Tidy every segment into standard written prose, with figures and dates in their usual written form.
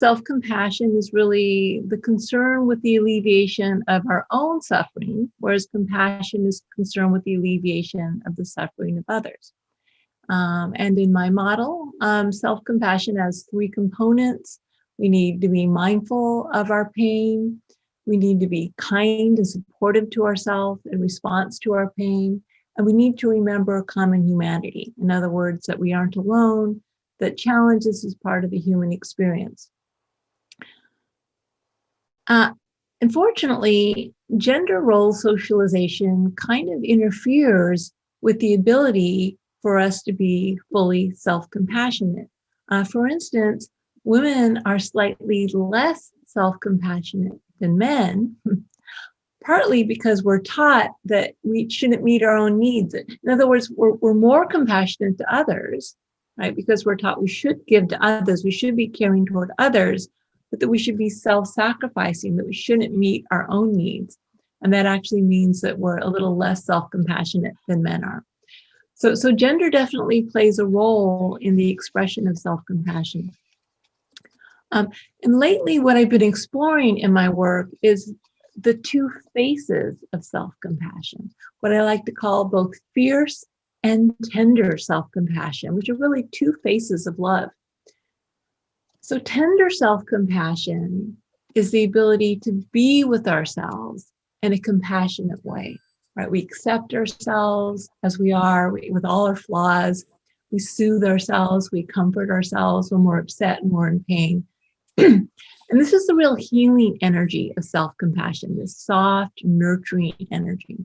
Self-compassion is really the concern with the alleviation of our own suffering, whereas compassion is concerned with the alleviation of the suffering of others. And in my model, self-compassion has three components. We need to be mindful of our pain. We need to be kind and supportive to ourselves in response to our pain. And we need to remember common humanity. In other words, that we aren't alone, that challenges is part of the human experience. Unfortunately, gender role socialization kind of interferes with the ability for us to be fully self-compassionate. For instance, women are slightly less self-compassionate than men, partly because we're taught that we shouldn't meet our own needs. In other words, we're more compassionate to others, right? Because we're taught we should give to others, we should be caring toward others, but that we should be self-sacrificing, that we shouldn't meet our own needs. And that actually means that we're a little less self-compassionate than men are. So gender definitely plays a role in the expression of self-compassion. And lately, what I've been exploring in my work is the two faces of self-compassion, what I like to call both fierce and tender self-compassion, which are really two faces of love. So tender self-compassion is the ability to be with ourselves in a compassionate way, right? We accept ourselves as we are, with all our flaws. We soothe ourselves, we comfort ourselves when we're upset and we're in pain. And this is the real healing energy of self-compassion, this soft, nurturing energy.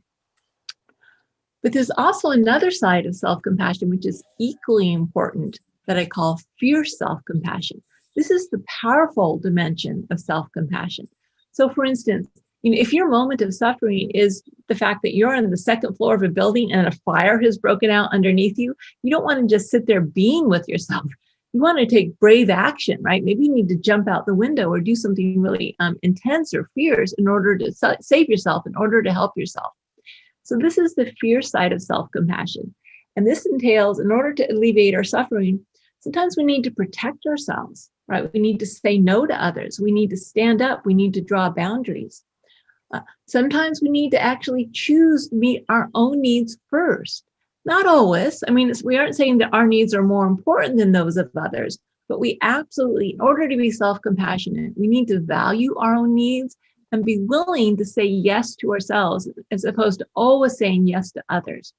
But there's also another side of self-compassion, which is equally important, that I call fierce self-compassion. This is the powerful dimension of self-compassion. So for instance, if your moment of suffering is the fact that you're on the second floor of a building and a fire has broken out underneath you, you don't want to just sit there being with yourself. You want to take brave action, right? Maybe you need to jump out the window or do something really intense or fierce in order to save yourself, in order to help yourself. So this is the fierce side of self-compassion. And this entails, in order to alleviate our suffering, sometimes we need to protect ourselves, right? We need to say no to others. We need to stand up. We need to draw boundaries. Sometimes we need to actually choose to meet our own needs first. Not always. I mean, we aren't saying that our needs are more important than those of others, but we absolutely, in order to be self-compassionate, we need to value our own needs and be willing to say yes to ourselves as opposed to always saying yes to others.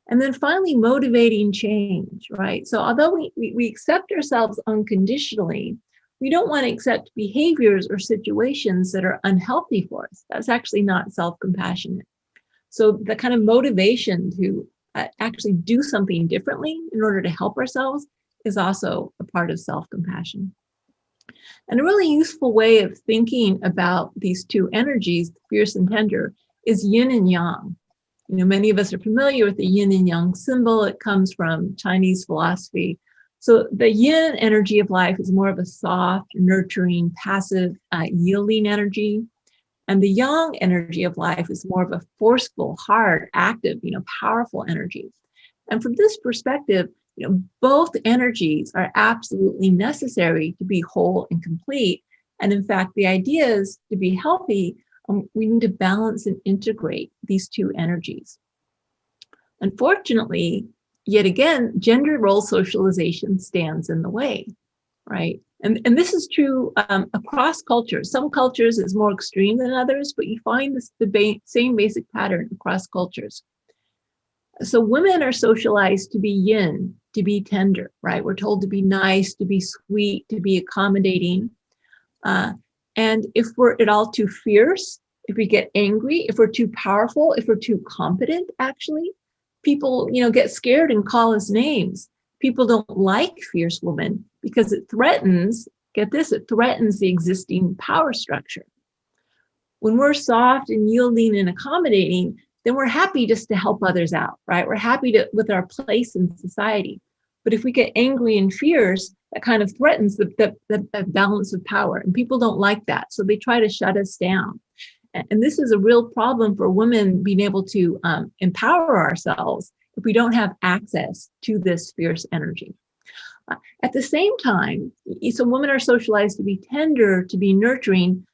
And then finally, motivating change, right? So although we accept ourselves unconditionally, we don't want to accept behaviors or situations that are unhealthy for us. That's actually not self-compassionate. So the kind of motivation to actually do something differently in order to help ourselves is also a part of self-compassion. And a really useful way of thinking about these two energies, fierce and tender, is yin and yang. Many of us are familiar with the yin and yang symbol. It comes from Chinese philosophy. So the yin energy of life is more of a soft, nurturing, passive, yielding energy. And the yang energy of life is more of a forceful, hard, active, powerful energy. And from this perspective, both energies are absolutely necessary to be whole and complete. And in fact, the idea is to be healthy, we need to balance and integrate these two energies. Unfortunately, yet again, gender role socialization stands in the way, right? And this is true across cultures. Some cultures is more extreme than others, but you find the same basic pattern across cultures. So women are socialized to be yin, to be tender, right? We're told to be nice, to be sweet, to be accommodating. And if we're at all too fierce, if we get angry, if we're too powerful, if we're too competent, actually, people, get scared and call us names. People don't like fierce women because it threatens, get this, it threatens the existing power structure. When we're soft and yielding and accommodating, then we're happy just to help others out, right? We're happy with our place in society. But if we get angry and fierce, that kind of threatens the balance of power. And people don't like that. So they try to shut us down. And this is a real problem for women being able to empower ourselves if we don't have access to this fierce energy. At the same time, so women are socialized to be tender, to be nurturing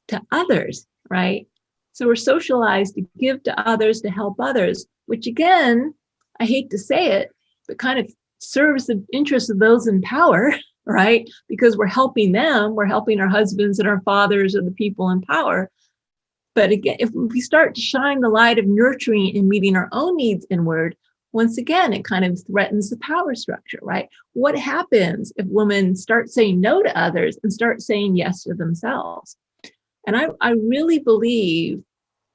to others, right? So we're socialized to give to others, to help others, which again, I hate to say it, but kind of serves the interests of those in power, right? Because we're helping them, we're helping our husbands and our fathers or the people in power. But again, if we start to shine the light of nurturing and meeting our own needs inward, once again, it kind of threatens the power structure, right? What happens if women start saying no to others and start saying yes to themselves? And I really believe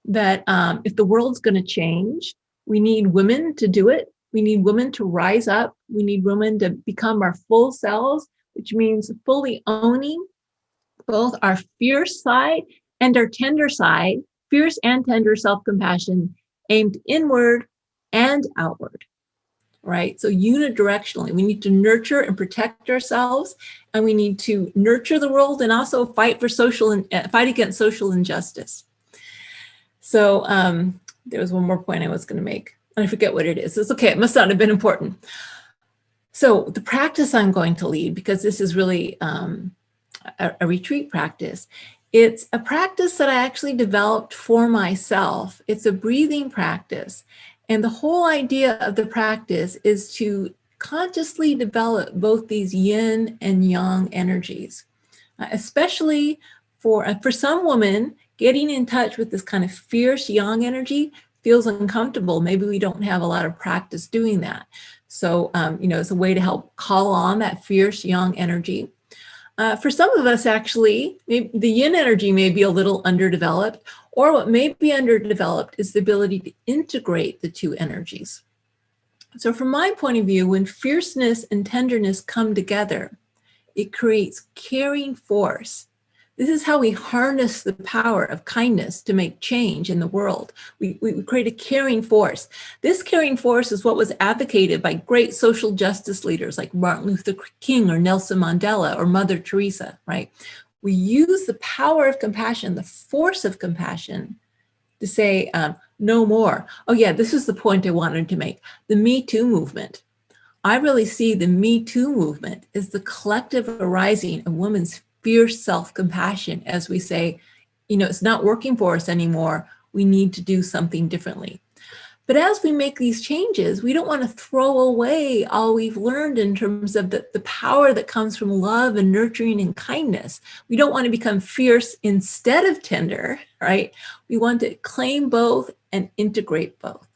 that if the world's going to change, we need women to do it. We need women to rise up. We need women to become our full selves, which means fully owning both our fierce side and our tender side, fierce and tender self-compassion aimed inward and outward, right? So unidirectionally, we need to nurture and protect ourselves, and we need to nurture the world and also fight for fight against social injustice. So there was one more point I was going to make, and I forget what it is. It's okay. It must not have been important. So the practice I'm going to lead, because this is really a retreat practice. It's a practice that I actually developed for myself. It's a breathing practice. And the whole idea of the practice is to consciously develop both these yin and yang energies, especially for some women, getting in touch with this kind of fierce yang energy feels uncomfortable. Maybe we don't have a lot of practice doing that. So, it's a way to help call on that fierce yang energy. For some of us, actually, the yin energy may be a little underdeveloped, or what may be underdeveloped is the ability to integrate the two energies. So from my point of view, when fierceness and tenderness come together, it creates caring force. This is how we harness the power of kindness to make change in the world. We create a caring force. This caring force is what was advocated by great social justice leaders like Martin Luther King or Nelson Mandela or Mother Teresa, right? We use the power of compassion, the force of compassion, to say no more. Oh yeah, this is the point I wanted to make. The Me Too movement. I really see the Me Too movement as the collective arising of women's fierce self-compassion as we say, it's not working for us anymore. We need to do something differently. But as we make these changes, we don't want to throw away all we've learned in terms of the power that comes from love and nurturing and kindness. We don't want to become fierce instead of tender, right? We want to claim both and integrate both.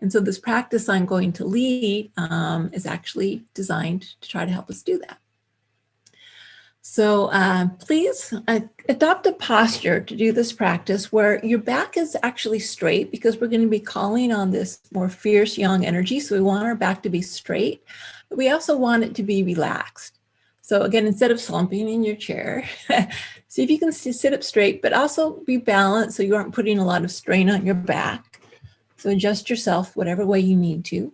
And so this practice I'm going to lead is actually designed to try to help us do that. So please adopt a posture to do this practice where your back is actually straight, because we're going to be calling on this more fierce yang energy. So we want our back to be straight, but we also want it to be relaxed. So again, instead of slumping in your chair, see if you can sit up straight, but also be balanced so you aren't putting a lot of strain on your back. So adjust yourself whatever way you need to.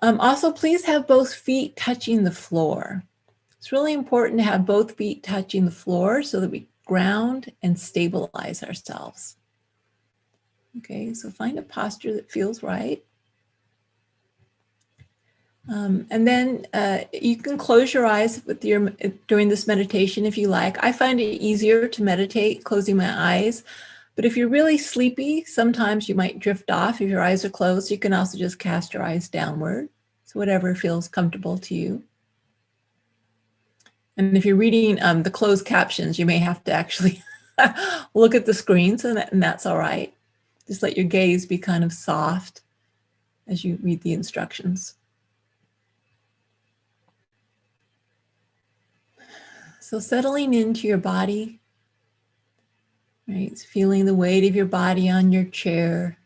Also, please have both feet touching the floor. It's really important to have both feet touching the floor so that we ground and stabilize ourselves. Okay, so find a posture that feels right. And then you can close your eyes during this meditation if you like. I find it easier to meditate closing my eyes. But if you're really sleepy, sometimes you might drift off. If your eyes are closed, you can also just cast your eyes downward. So whatever feels comfortable to you. And if you're reading the closed captions, you may have to actually look at the screens, and that's all right. Just let your gaze be kind of soft as you read the instructions. So settling into your body, right? Feeling the weight of your body on your chair.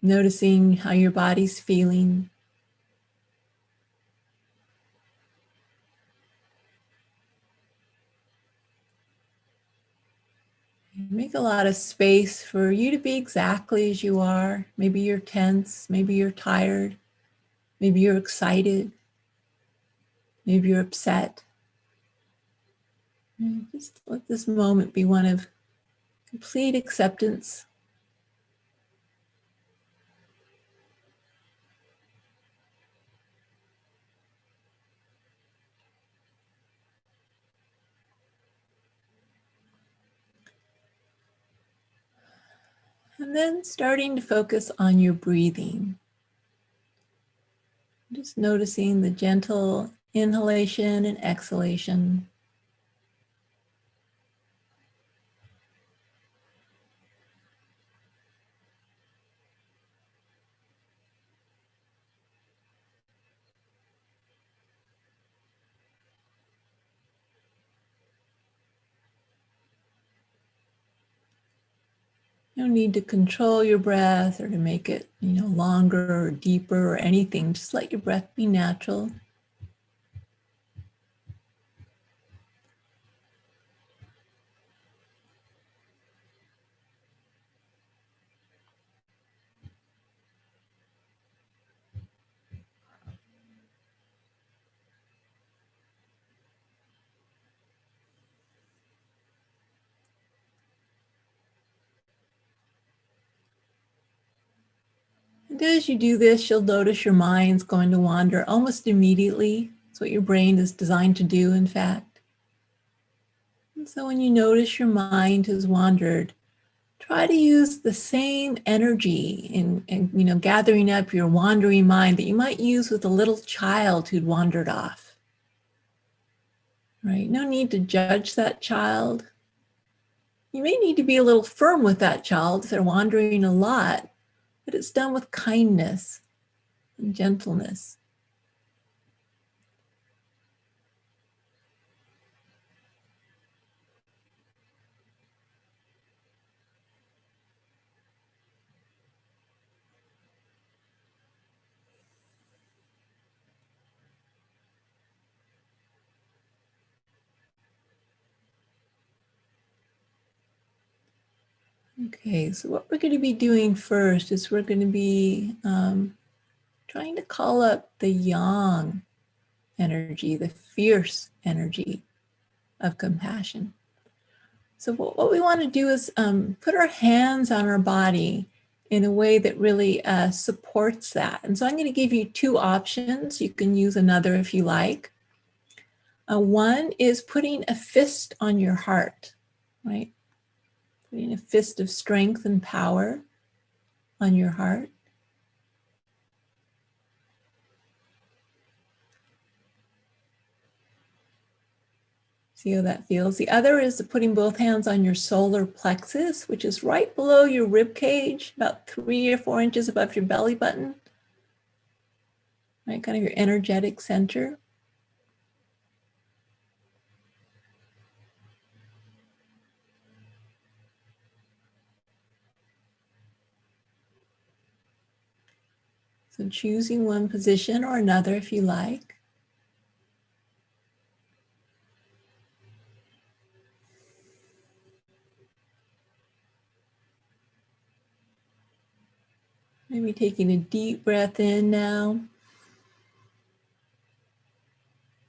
Noticing how your body's feeling. Make a lot of space for you to be exactly as you are. Maybe you're tense, maybe you're tired, maybe you're excited, maybe you're upset. Just let this moment be one of complete acceptance. And then starting to focus on your breathing. Just noticing the gentle inhalation and exhalation. No need to control your breath or to make it, longer or deeper or anything. Just let your breath be natural. And as you do this, you'll notice your mind's going to wander almost immediately. It's what your brain is designed to do, in fact. And so when you notice your mind has wandered, try to use the same energy in gathering up your wandering mind that you might use with a little child who'd wandered off. Right? No need to judge that child. You may need to be a little firm with that child if they're wandering a lot, but it's done with kindness and gentleness. Okay, so what we're going to be doing first is we're going to be trying to call up the yang energy, the fierce energy of compassion. So what we want to do is put our hands on our body in a way that really supports that. And so I'm going to give you two options. You can use another if you like. One is putting a fist on your heart, right? Putting a fist of strength and power on your heart. See how that feels. The other is putting both hands on your solar plexus, which is right below your rib cage, about 3 or 4 inches above your belly button, right? Kind of your energetic center. So choosing one position or another if you like. Maybe taking a deep breath in now.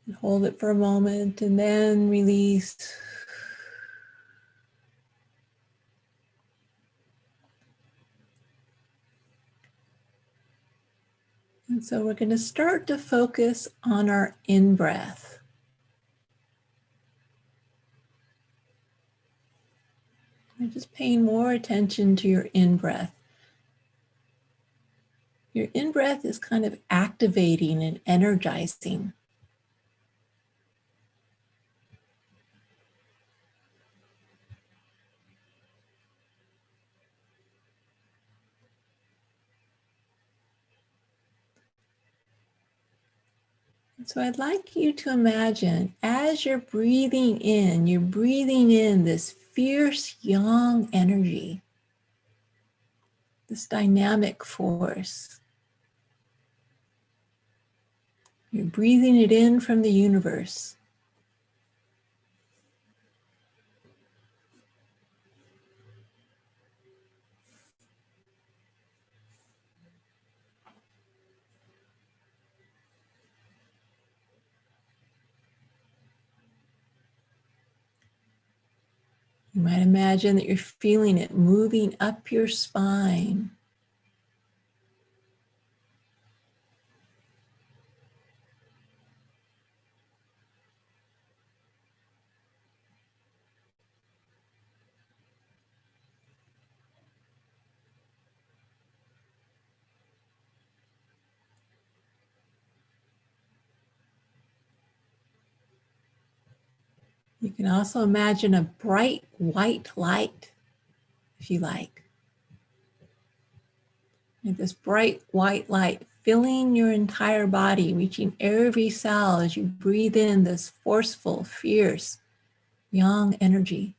And hold it for a moment and then release. And so we're going to start to focus on our in-breath. We're just paying more attention to your in-breath. Your in-breath is kind of activating and energizing. And so I'd like you to imagine as you're breathing in this fierce yang energy, this dynamic force. You're breathing it in from the universe. You might imagine that you're feeling it moving up your spine. You can also imagine a bright white light, if you like. And this bright white light filling your entire body, reaching every cell as you breathe in this forceful, fierce, yang energy,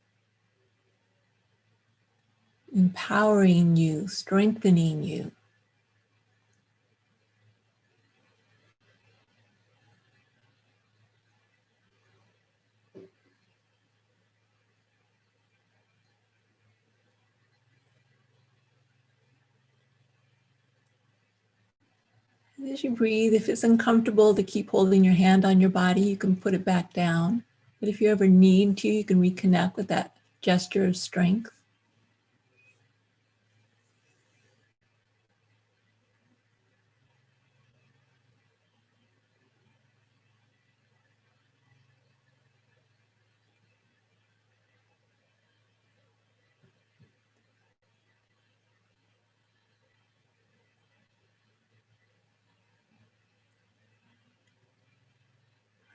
empowering you, strengthening you. As you breathe, if it's uncomfortable to keep holding your hand on your body, you can put it back down. But if you ever need to, you can reconnect with that gesture of strength.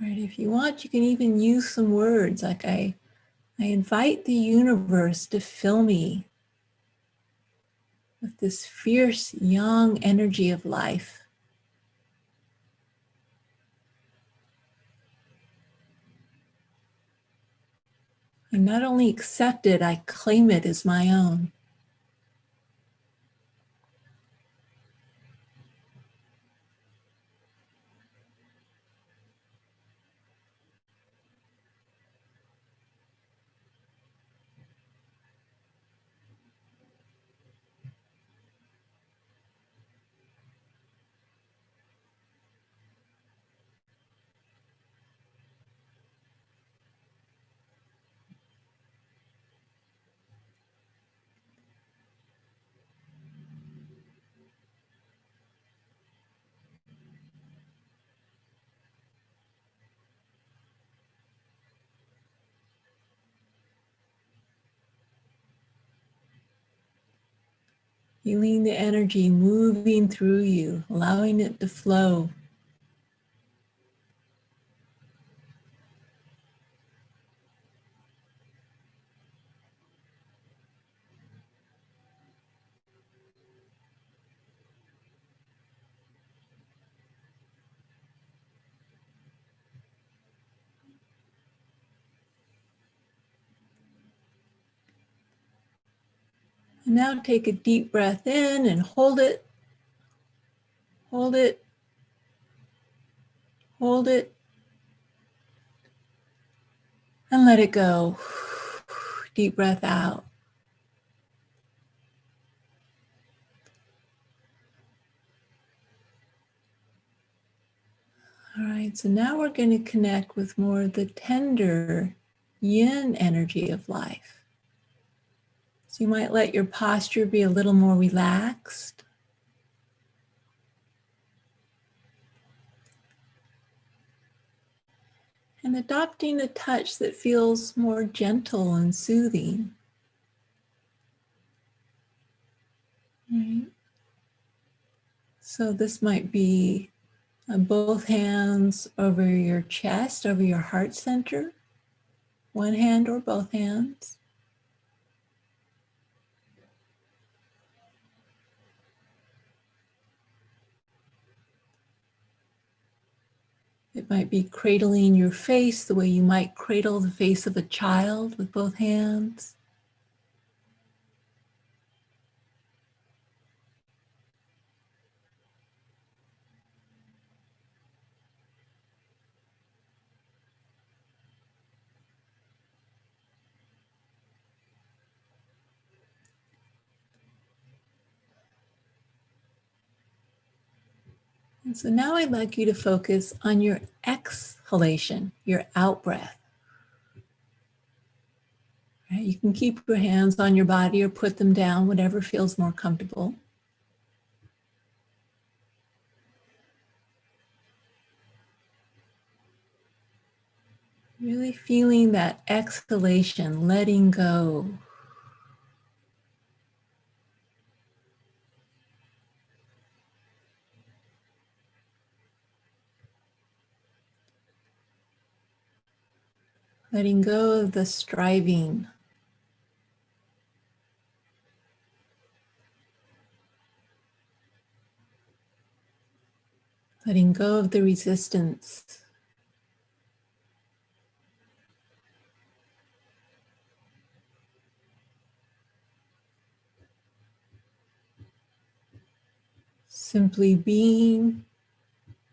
Right, if you want, you can even use some words like I invite the universe to fill me with this fierce, young energy of life. I not only accept it, I claim it as my own. Feeling the energy moving through you, allowing it to flow. And now take a deep breath in and hold it, hold it, hold it, and let it go. Deep breath out. All right, so now we're going to connect with more of the tender yin energy of life. So you might let your posture be a little more relaxed. And adopting a touch that feels more gentle and soothing. Right? So this might be both hands over your chest, over your heart center, one hand or both hands. It might be cradling your face the way you might cradle the face of a child with both hands. And so now I'd like you to focus on your exhalation, your out breath. Right? You can keep your hands on your body or put them down, whatever feels more comfortable. Really feeling that exhalation, letting go. letting go of the striving, letting go of the resistance. Simply being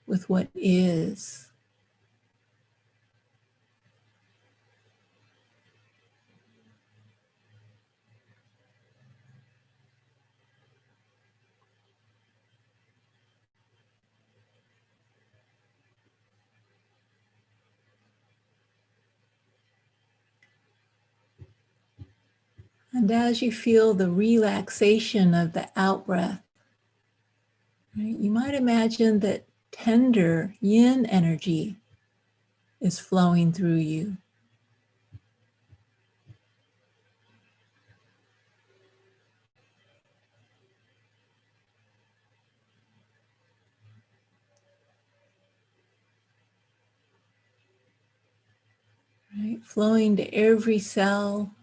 with what is. And as you feel the relaxation of the out-breath, right, you might imagine that tender yin energy is flowing through you. Right? Flowing to every cell,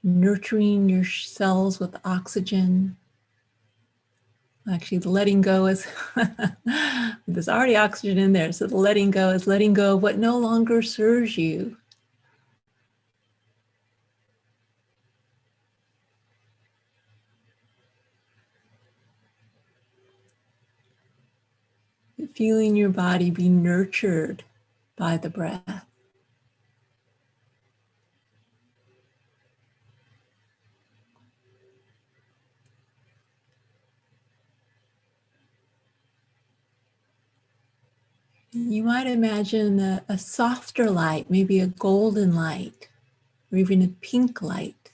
nurturing your cells with oxygen. Actually, the letting go is, there's already oxygen in there, so the letting go is letting go of what no longer serves you. Feeling your body be nurtured by the breath. You might imagine a softer light, maybe a golden light, or even a pink light.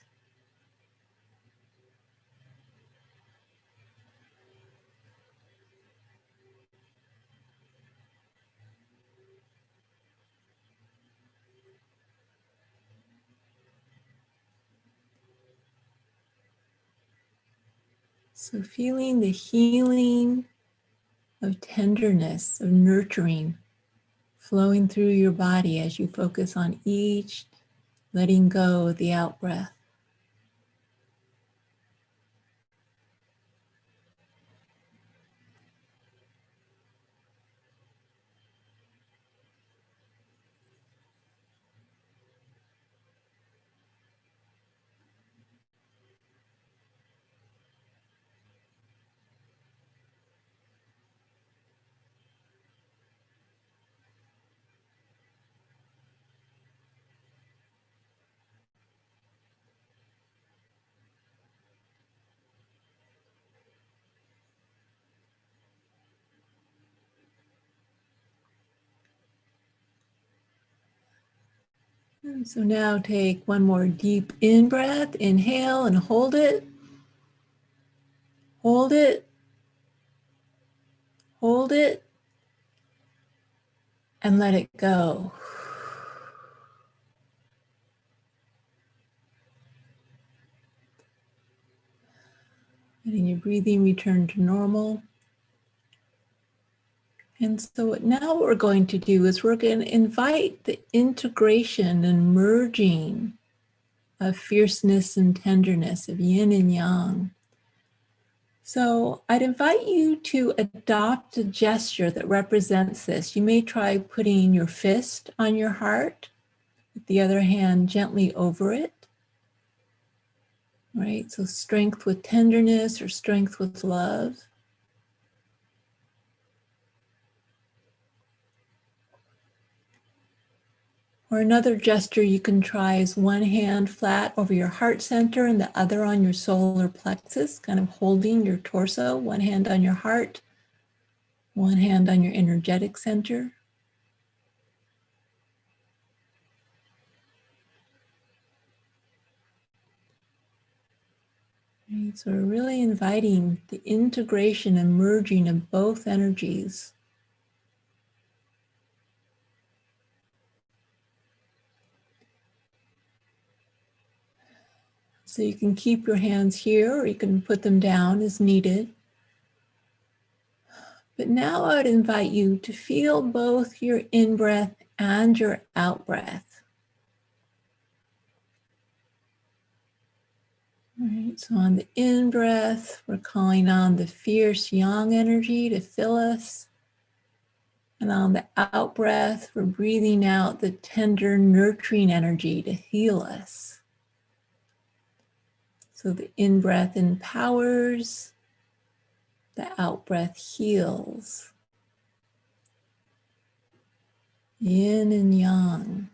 So feeling the healing of tenderness, of nurturing, flowing through your body as you focus on each letting go of the out-breath. And so now take one more deep in-breath, inhale and hold it, hold it, hold it, and let it go. Letting your breathing return to normal. And so now what we're going to do is we're going to invite the integration and merging of fierceness and tenderness, of yin and yang. So I'd invite you to adopt a gesture that represents this. You may try putting your fist on your heart, with the other hand gently over it. Right? So strength with tenderness or strength with love. Or another gesture you can try is one hand flat over your heart center and the other on your solar plexus, kind of holding your torso, one hand on your heart, one hand on your energetic center. Right, so we're really inviting the integration and merging of both energies. So you can keep your hands here or you can put them down as needed. But now I would invite you to feel both your in-breath and your out-breath. All right, so on the in-breath, we're calling on the fierce yang energy to fill us. And on the out-breath, we're breathing out the tender, nurturing energy to heal us. So the in-breath empowers, the out-breath heals. Yin and yang.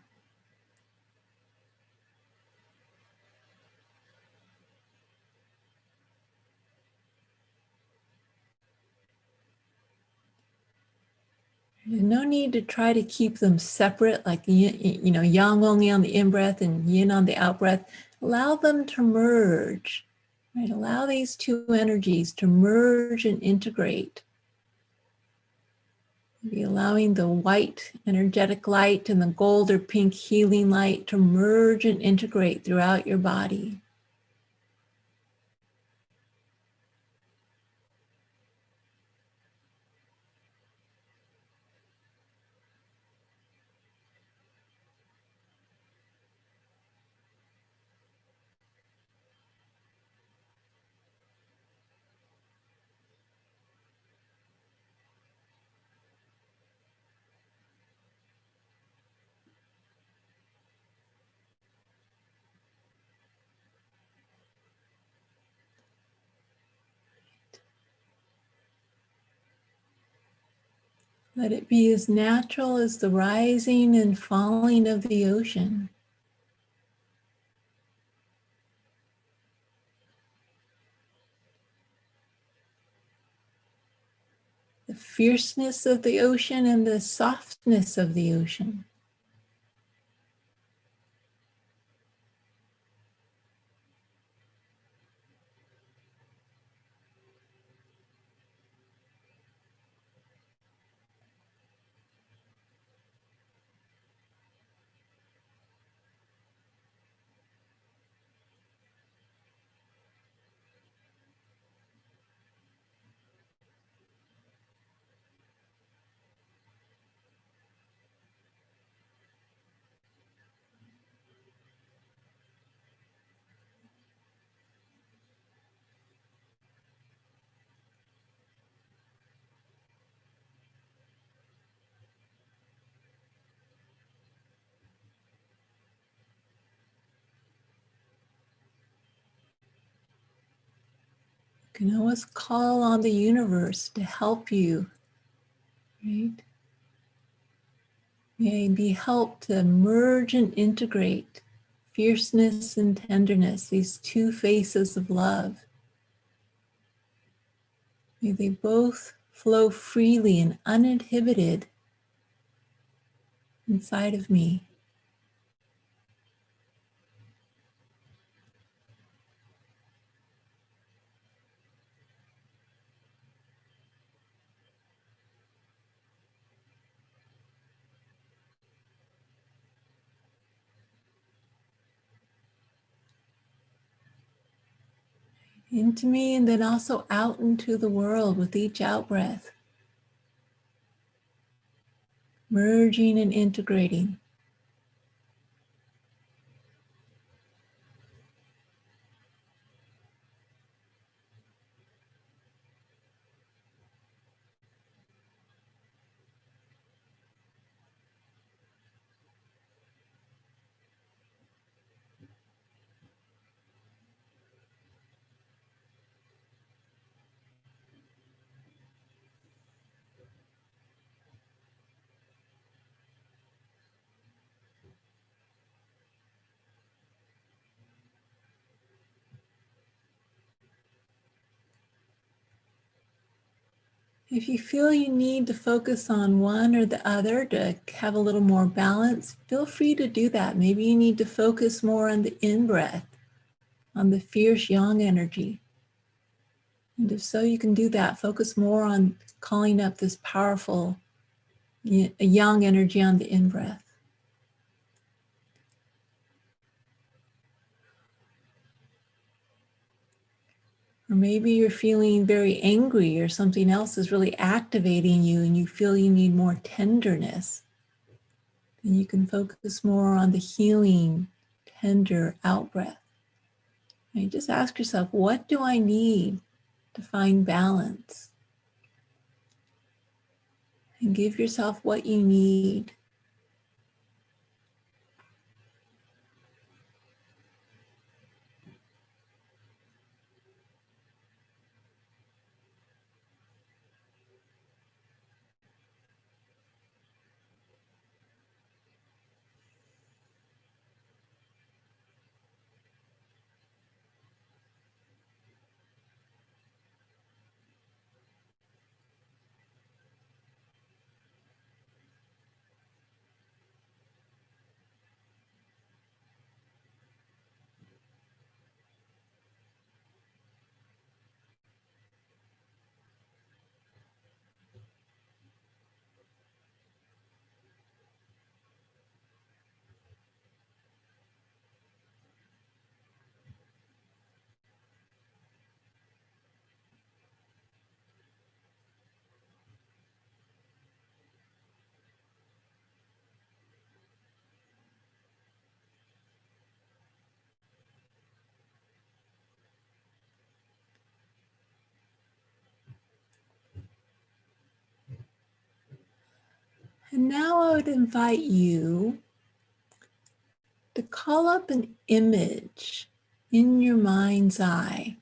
No need to try to keep them separate, like yang only on the in-breath and yin on the out-breath. Allow them to merge. Right? Allow these two energies to merge and integrate. Maybe allowing the white energetic light and the gold or pink healing light to merge and integrate throughout your body. Let it be as natural as the rising and falling of the ocean. The fierceness of the ocean and the softness of the ocean. You can always call on the universe to help you, right? May be helped to merge and integrate fierceness and tenderness, these two faces of love. May they both flow freely and uninhibited inside of me. Into me and then also out into the world with each out breath. Merging and integrating. If you feel you need to focus on one or the other to have a little more balance, feel free to do that. Maybe you need to focus more on the in-breath, on the fierce yang energy. And if so, you can do that. Focus more on calling up this powerful yang energy on the in-breath. Or maybe you're feeling very angry or something else is really activating you and you feel you need more tenderness. Then you can focus more on the healing, tender out breath. Right? Just ask yourself, what do I need to find balance? And give yourself what you need. And now I would invite you to call up an image in your mind's eye,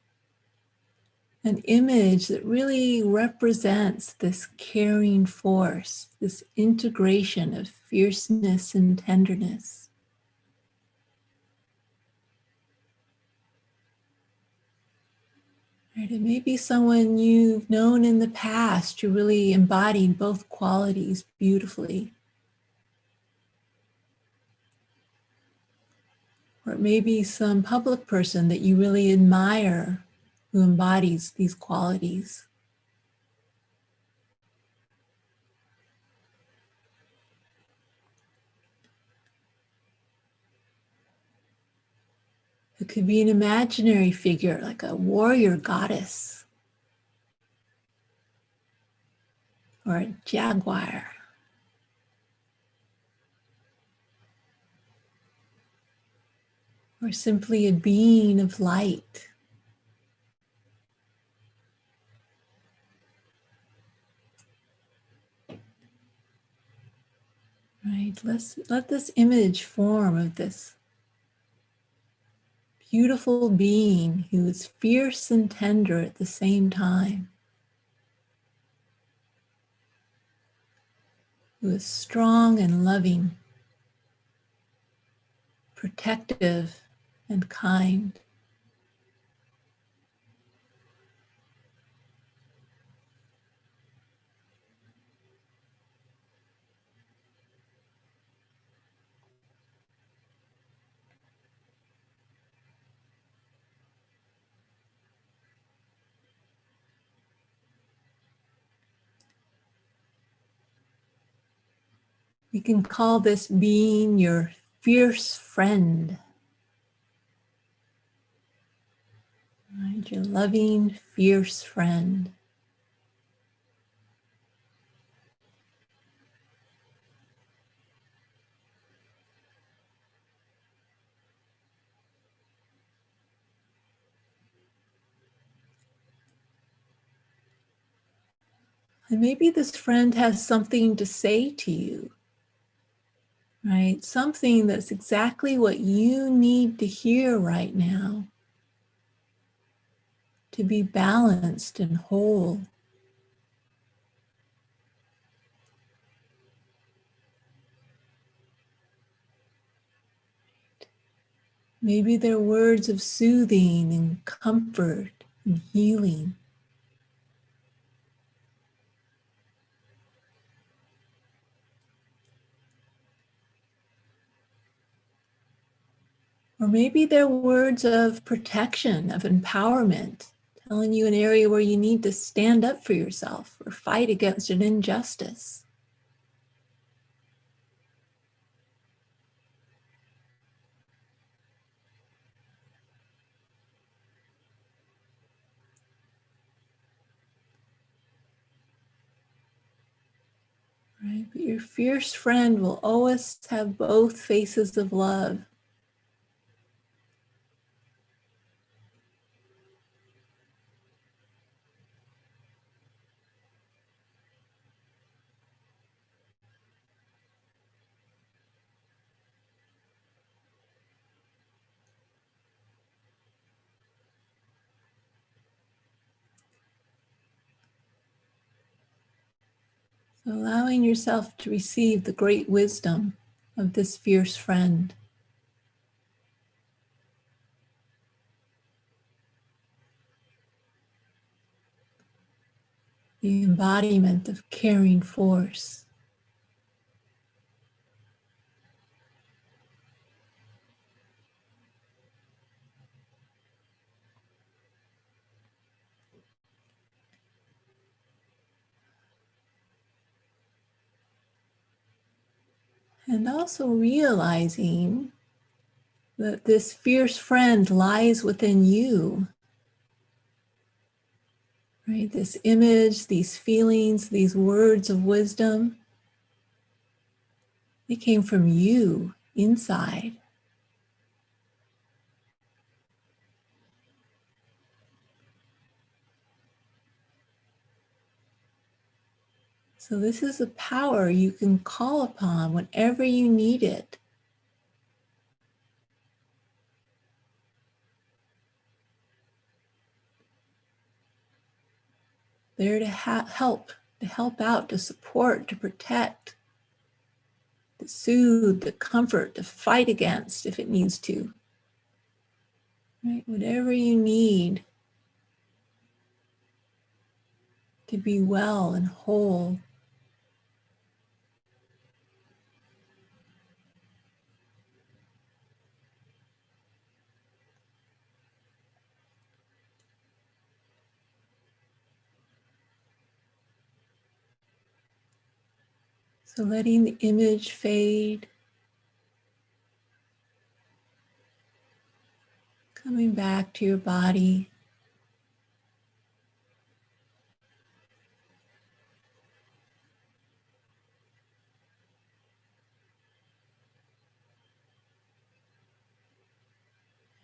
an image that really represents this caring force, this integration of fierceness and tenderness. Right? It may be someone you've known in the past who really embodied both qualities beautifully. Or it may be some public person that you really admire who embodies these qualities. It could be an imaginary figure like a warrior goddess or a jaguar. Or simply a being of light. Right? Let this image form of this beautiful being who is fierce and tender at the same time, who is strong and loving, protective and kind. You can call this being your fierce friend. Right? Your loving, fierce friend. And maybe this friend has something to say to you, right? Something that's exactly what you need to hear right now to be balanced and whole. Maybe they're words of soothing and comfort and healing. Or maybe they're words of protection, of empowerment, telling you an area where you need to stand up for yourself or fight against an injustice. Right? But your fierce friend will always have both faces of love. So allowing yourself to receive the great wisdom of this fierce friend. The embodiment of caring force. And also realizing that this fierce friend lies within you. Right? This image, these feelings, these words of wisdom, they came from you inside. So this is a power you can call upon whenever you need it. There to help out, to support, to protect, to soothe, to comfort, to fight against if it needs to. Right? Whatever you need to be well and whole. So letting the image fade, coming back to your body.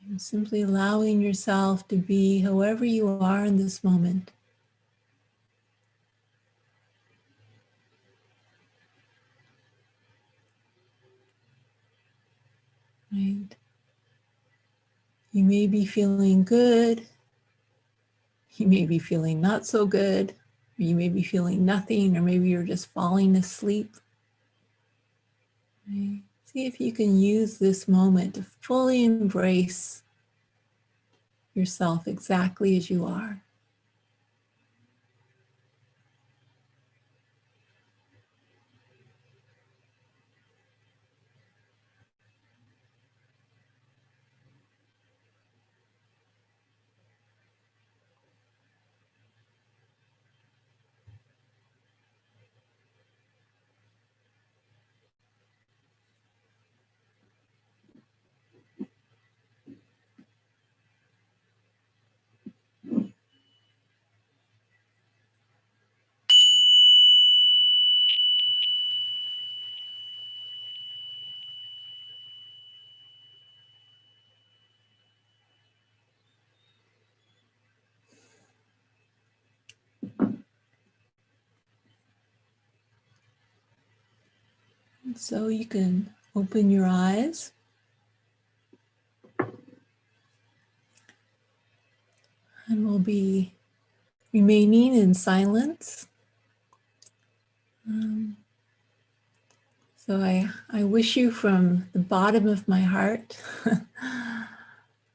And simply allowing yourself to be however you are in this moment. Right? You may be feeling good. You may be feeling not so good. Or you may be feeling nothing, or maybe you're just falling asleep. Right? See if you can use this moment to fully embrace yourself exactly as you are. And so you can open your eyes. And we'll be remaining in silence. So I wish you from the bottom of my heart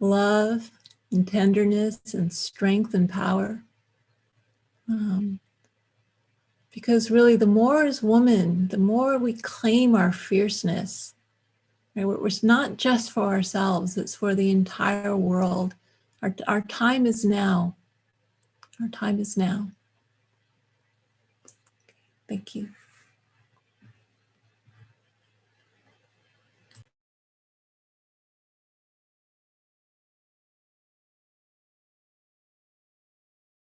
love and tenderness and strength and power. Because really the more as women, the more we claim our fierceness, right? It's not just for ourselves, it's for the entire world. Our time is now. Our time is now. Thank you.